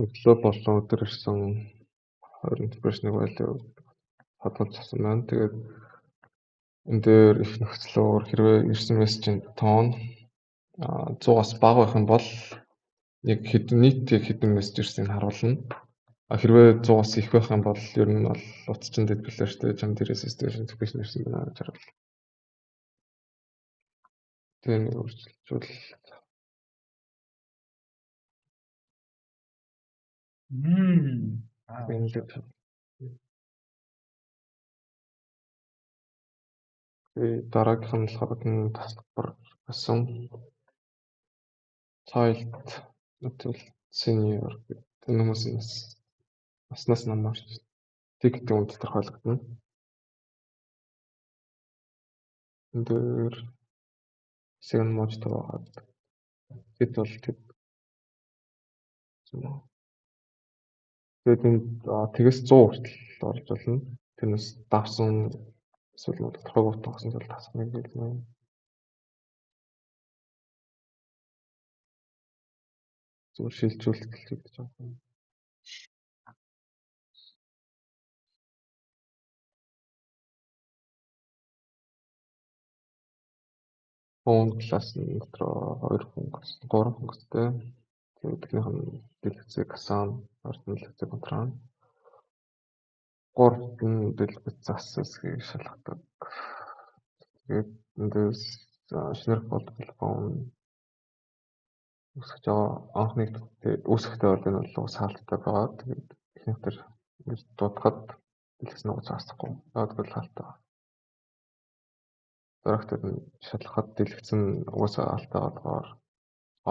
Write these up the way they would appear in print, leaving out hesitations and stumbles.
Өглөө болон өдөр ирсэн 20 depression-ыг байлаа хадгалж авсан байна. Тэгээд энэ дээр их нөхцлөөр хэрвээ ирсэн мессежийн тоон 100-аас бага байх юм бол яг нийт хэдэн мессеж ирснийг харуулна. Хэрвээ 100-аас их байх юм бол ер нь бол утасчин дэд билэртэй jam дээрээс station notification ирсэн байна гэж харуулна. Тэгээд нэг үргэлжлүүлж дараагийнх нь болохоор таслбар гэсэн child senior гэдэг хүмүүсээс наснаас намаарч тэг гэдэг үнд тодорхойлогдно. Энд дээр хэсэг нь мууж таваад хэд бол тэг. Тэгээд энд тэгээс 100 хүртэл орж болно. Тэрнээс давсан эсвэл тодорхойгүй утгасан зүйл тасах нэг юм. Зөв шилжүүлэлт гэж байна. Phone class дотор 2 функц, 3 функцтэй. Тэднийх нь дэлгэцээ касан, дэлгэцээ контрол. 3 нь дэлгэц access-ийг шалгадаг. Тэгээд эндээс шинээр телефон үсгэж байгаа анхны үүсэхтэй бол энэ бол саалттай байгаа. Тэгээд ихэнхдээ ингэж дуудахад дэлгэцнээ уцаасахгүй. Яагтвэл хаалттай. Дараагтад нь шалгахад дэлгэц нь угаасаа алтай болохоор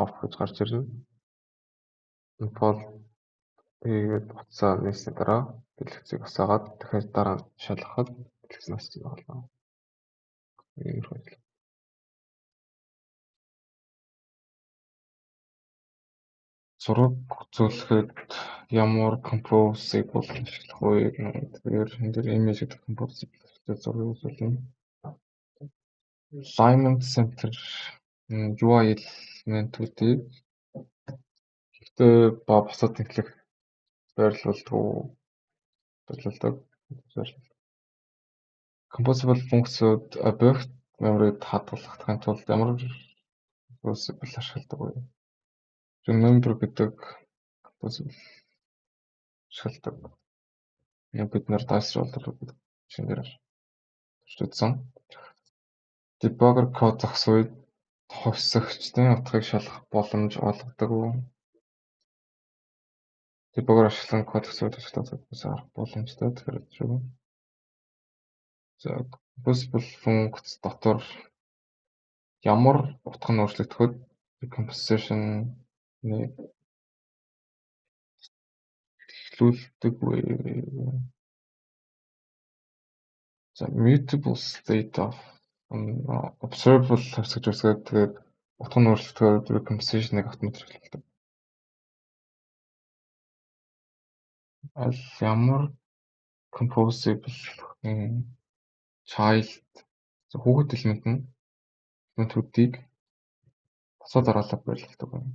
off гэж гарч ирнэ. Инфол тэгээд утсаа нээсний дараа дэлгэцийг усаагаад дахиад дараа шалгахад дэлгэц нас чинь болно. Зураг үзүүлэхэд ямар compose-ийг бол ашиглах вэ? Тэгэхээр энэ дээр image гэдэг compose-ийг зураг үзүүлнэ. Alignment center UI элементүүдийг гэхдээ босоод нэхлэх зорилдог. Composable функцүүд object memory-д хадгалахын тулд ямар possible ашигладаг вэ? Remember гэдэг possible ашигладаг. Бид нэр dice roller гэдэг шинээр төрлөсөн. Debugger код зохис үед ховсогчдын утгыг шалгах боломж олгодог. Debugger ашиглан код зохис үед харах боломжтой тэгэхээр шүү. За, possible функц дотор ямар утга нь өөрчлөгдөхөд composition эхлүүлдэг вэ? За, mutable state of observable хэсгэж үсгээд тэгээд утга нь өөрчлөгдөхөд composition-ыг автоматар эхлүүлдэг. Ямар composable child хүүхэд элементүүдийг босоо дараалал байлгадаг байна.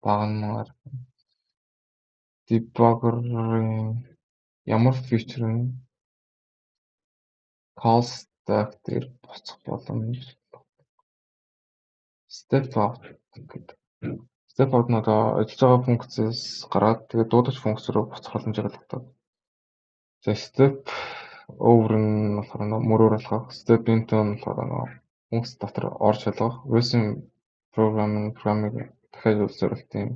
Багнаар debugger-ын ямар фичер нь call stack дээр буцах боломж. Step out гэдэг. Step out нь ажиллаж байгаа функцээс гараад тэгээд дуудаж функц руу буцах боломжийг олгодог. За, step over нь болохоор мөрөөр алхах, step into нь болохоор функц дотор орж шалгах, resume программыг дахиад зориулт юм.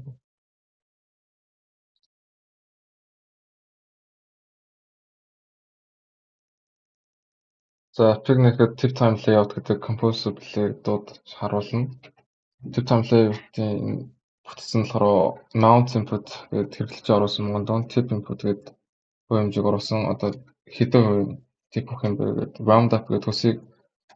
За, техникэд tip time layout гэдэг composable-ийг дуудаж харуулна. Tip time layout-ийн бүтцэн болохоор mount input гэдэг хэрэглэж оруулсан монгон tip input гэдэг хувь хэмжээг оруулсан. Одоо хэдэн хувийн tip өгөх юм бэ гэдэг round up гэдэг төсвийг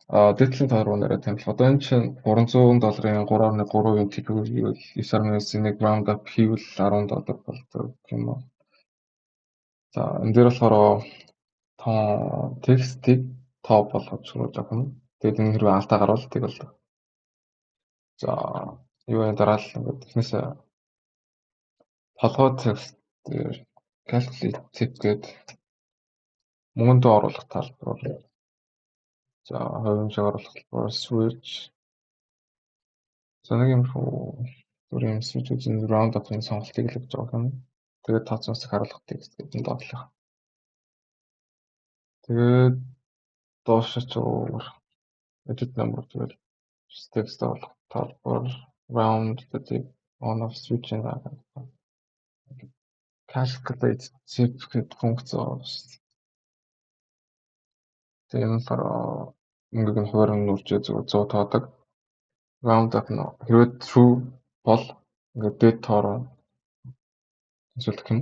дээдлийн тааруу нэрээр тэмдэглэх. Одоо энэ чинь $300-ын 3.3% tip өгвөл 9.1 round up хийвэл $10 болдог юм уу. За, энэ дээр болохоор текстийг топ болгож шуруулах нь. Тэгээд энэ хэрвээ алдаа гарвал тэг болдог. За юу вэ дараа л ингээд эхнээсээ толгой текст дээр calculate tip гээд мөнгөнд оруулах талбар. За хувимжийг оруулах талбар switch. За нэг юм зүрийн switch үзэн round up-ын сонголтыг л өгч байгаа юм. Тэгээд тооцоос харуулах текст гэдэг нь доотлох. Тэгээд доошч edit number тэгэл текст оруулах талбар round гэдэг on off switch-ийг calculate tip гэдэг функц байгаа. Тэгээд энэ болохоор мөнгөийг нь хуваарь нь үржээ зүгээр 100 тоодог. Round up нь хэрвээ true бол ингээд дэд тоороо тэнцвэрлэх юм.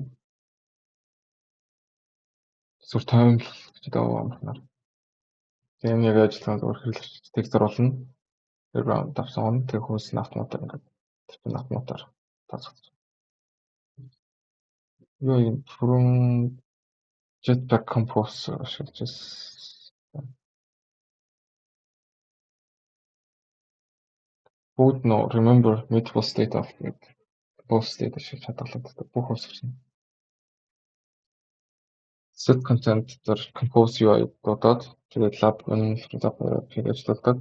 Зүгээр таймл гэж даавал амархнаар. Тэгээд энэ яг ажиллагаанд зүгээр хэрэглэгч текст оруулна. Тэгээд round up сонгоно. Тэгээд хөөс нь автоматар ингээд тэр автоматар тооцогдсон. Юу юм from Jetpack Compose ашиглаж Would no remember multiple state of both state ашиглаж хадгалагддаг бүх усвч. Set content дээр compose UI дуудаад тэгээд lab хийж ажилладаг.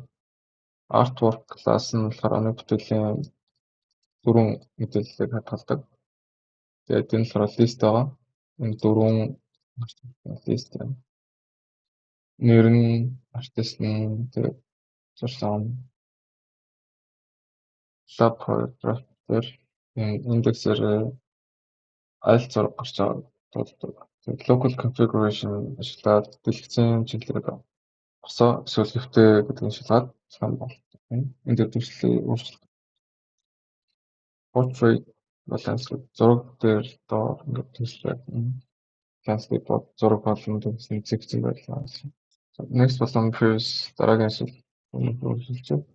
Artwork class нь болохоор оны бүтээлийн дөрвөн мэдээллийг хадгалдаг. Тэгээд энэ болохоор list байгаа. Энэ дөрвөн list юм. Нэр нь, artist нь, тэгээд зурсан lab paragraph дээр индексээр аль зураг гарч байгаа дууддаг. Local configuration ашиглаад дэлгэцийн чиглэлээр босоо эсвэл хэвтэй гэдгийг шалгаад сан болдог. Энд дээр төслийг өөрчлөлт. Portrait balance зураг дээр доор ингээд төслөө. Landscape зураг болон төслийн зэгцэн байлаа. Next болон previous дараагийн эсвэл өөрчлөлт.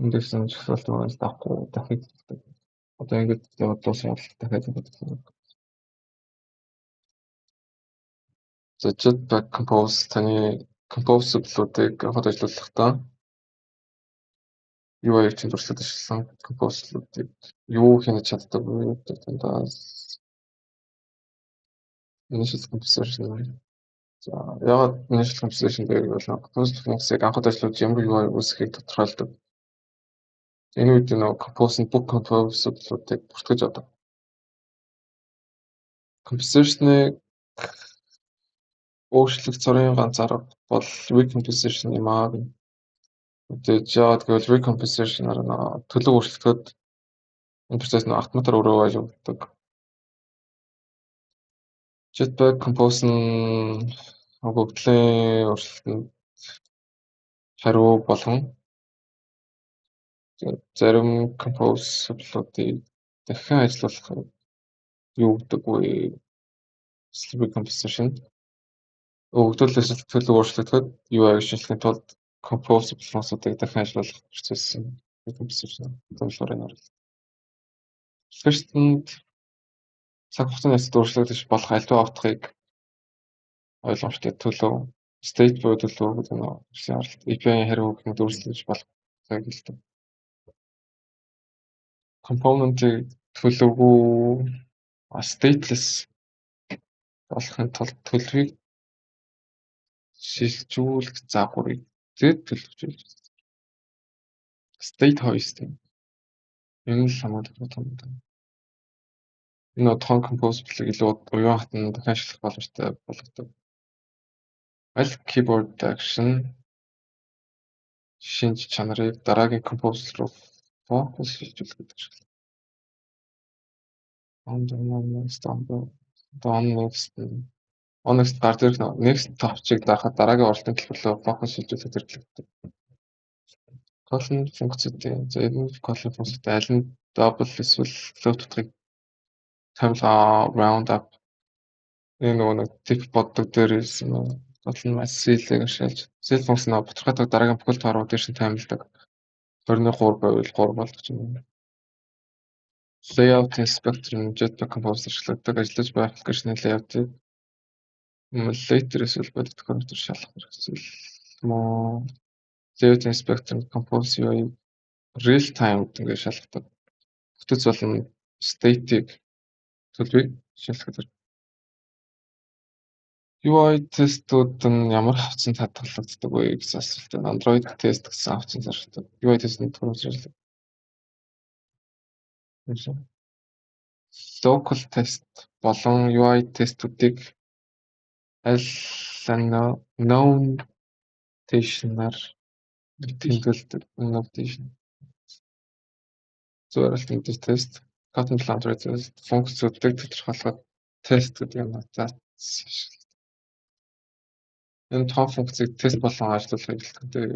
Индекс нь жагсаалт мөн давхгүй дахиж одоо ингээд яваад дуусах дахиад яваад. За Jetpack Compose таны compose-уудыг хот ажиллуулахдаа UI чинь зуршлаад ажилласан compose-уудыг юу хийж чаддаг вэ гэдэг тандаас initial composition. За ягаад initial composition гэдэг бол compose функцийг анхад ажиллуулж ямар UI үүсгэхийг тодорхойлдог. Энэ үед нэг compose-ын бүх compose-уудыг бүртгэж авдаг. Composition-ыг өөрчлөх цорын ганц арга бол recomposition юм аа. Тэгээд яагаад гэвэл recomposition-аар төлөв өөрчлөлтөд энэ процесс нь автоматар өөрөө ойлгогддог. Jetpack Compose нь бүгдлийн өөрчлөлтөнд хариу болгон зарим compose-уудыг дахин ажиллуулах юу гэдэг вэ? Recomposition өгдөлөөс төлөв өөрчлөлтөд UI шинжилгээний тулд compose функцуудыг дахин ажиллуулах процесс юм. Recomposition төлөвлөрийн оруулалт. First-нд цаг хугацааны эсрэг өөрчлөгдөж болох альва утгыг ойлгомжтой төлөв state буюу төлөв гэдэг нь API-ийн хариу өгөхөнд өөрчлөж болох цаг хэлдэг. Component-ийг төлөвгүй stateless болохын тулд төлөвийг шилжүүлэх загварыг төлөвлөж state hoisting энэ л хамаатай юм. Энэ утгаан compose-ыг илүү уян хатан дахин ашиглах боломжтой болгодог. Аль keyboard action шинж чанарыг дараагийн compose руу focus шилжүүлэх гэдэг шиг. Next гар дээрх next товчийг даахад дараагийн уралтын хэлбэр рүү focus шилжүүлэх хэрэглэгддэг. Column функцүүдийн column функцтэй аль нь double эсвэл float утгыг томлоо round up энэ нэг tip боддог дээр ирсэн column cell-ийг ашиглаж cell функцнаа бутгардаг дараагийн бүхэл тоорууд дээр шин таймладаг. 23 байвал 3 болдог юм. Layout inspector нь Jetpack Compose ашигладаг ажиллаж байх application-ийн layout-ыг Later эсвэл бодит компьютер шалгах хэрэгцээ мөн Zero Spectrum Compose UI real time ингээд шалгадаг. Бүтц болон state-ийг төлөвийг шалгадаг. UI тестүүд нь ямар хавцанд хадгалагддаг вэ гэсэн асуултад Android тест гэсэн хавцанд зардаг. UI тестний төлөвлөж local тест болон UI тестүүдийг аль notation-аар тэмдэглэдэг. Notation. Зөвөрлөлтийн тест, content Android тест, функцүүдийг тодорхойлоход тест гэдэг юм нотац. Энэ том функцийг тест болон ажиллуулахыг хэлдэг.